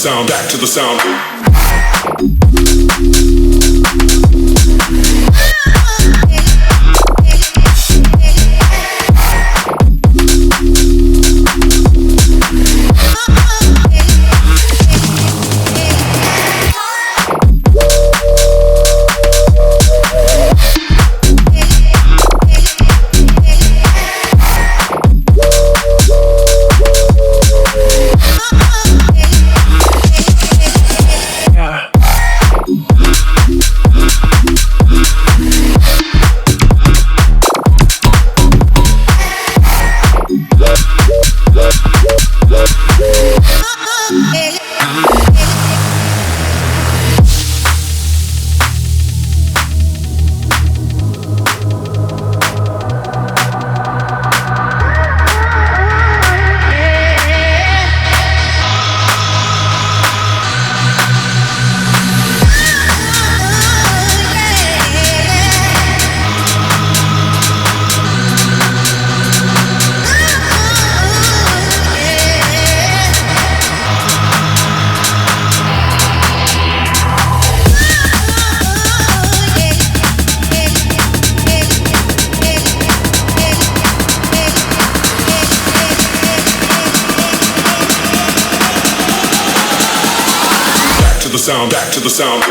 sound, back to the sound. Sound, back to the sound.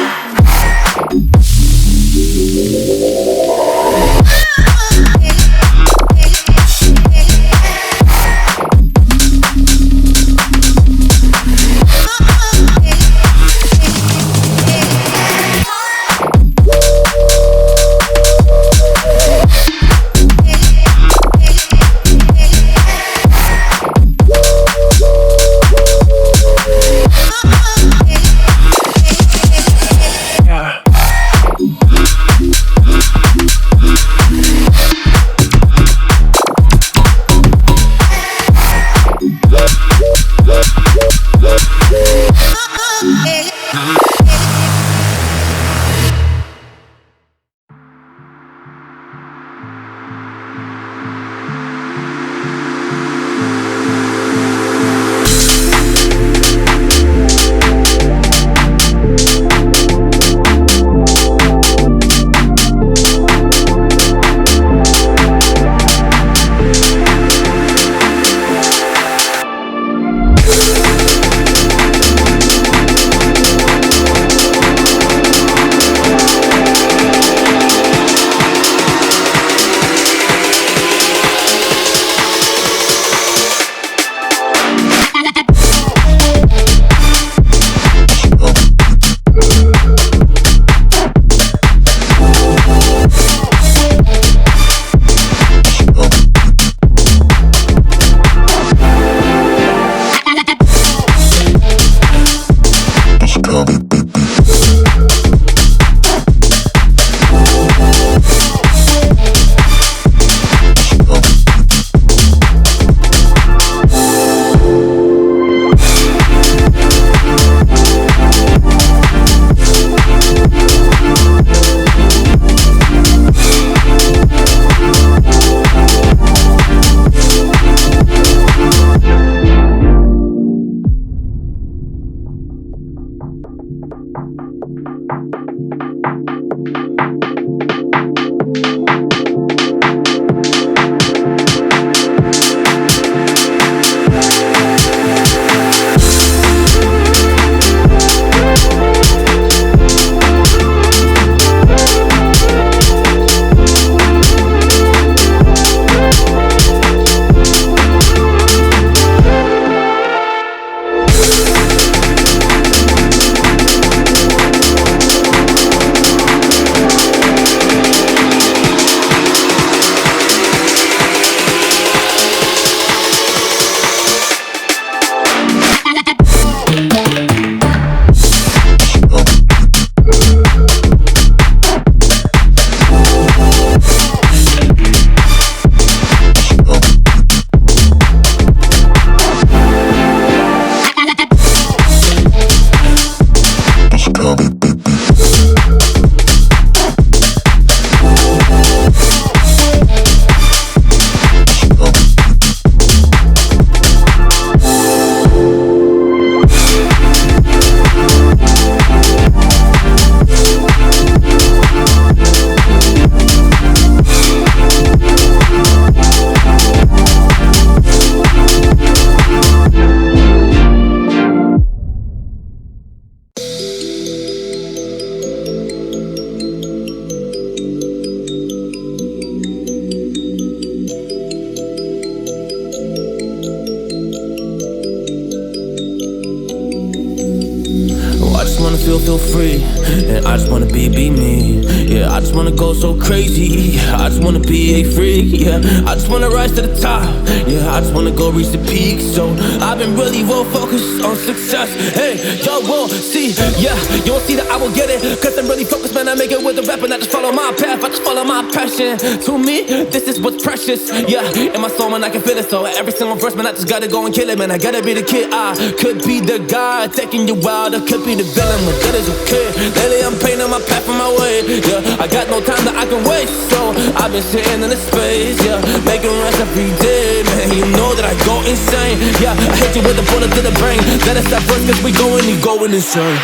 wanna feel free, and I just wanna be me. Yeah, I just wanna go so crazy. I just wanna be a freak. Yeah, I just wanna rise to the top. Yeah, I just wanna go reach the peak. So I've been really well focused on success. Hey, y'all will see. Yeah, you won't see that I will get it, cause I'm really focused, man. I make it with the rap and I just follow my path. I just follow my passion. To me, this is what's precious. Yeah, in my soul, man, I can feel it. So every single verse, man, I just gotta go and kill it, man. I gotta be the kid. I could be the guy taking you out, I could be the villain, but that is okay. Lately I'm painting my path on my way. Yeah, I got no time that I can waste, so I've been sitting in the space. Yeah, making rest every day, man. You know that I go insane. Yeah, I hit you with a bullet to the brain. Let us stop first, cause we going insane.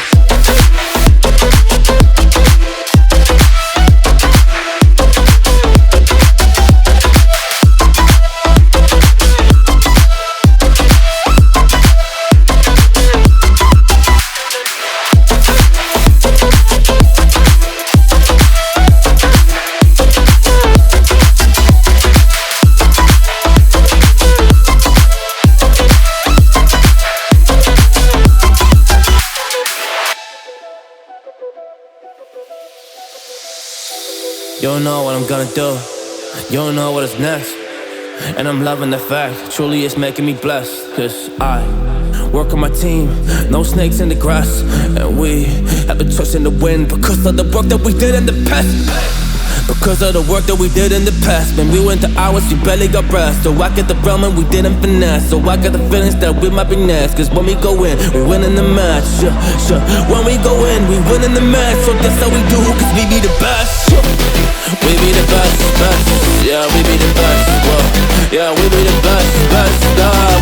You don't know what I'm gonna do. You don't know what is next. And I'm loving the fact, truly it's making me blessed. Cause I work on my team, no snakes in the grass. And we have been trusting the wind because of the work that we did in the past. Because of the work that we did in the past. When we went to hours, we barely got rest. So I get the realm and we didn't finesse. So I got the feelings that we might be next. Cause when we go in, we win in the match. Yeah. When we go in, we win in the match. So that's how we do, cause we be the best. We be the best, best. Yeah, we be the best. Whoa. Yeah, we be the best, best.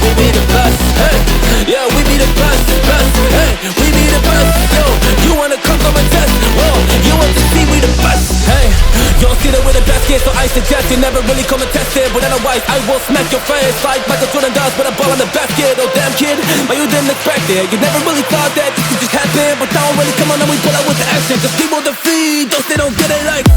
We be the best. Hey, yeah, we be the best, best. Hey, we be the best. Yo, you wanna come and test? Whoa, you want to see we the best? Hey, you don't see that we're the best kid, so I suggest you never really come and test it. But otherwise, I will smack your face like Michael Jordan does with a ball in the basket. Oh damn kid, but you didn't expect it. You never really thought that this could just happen. But now really come on and we pull out with the action. Cause people defeat those they don't get it like.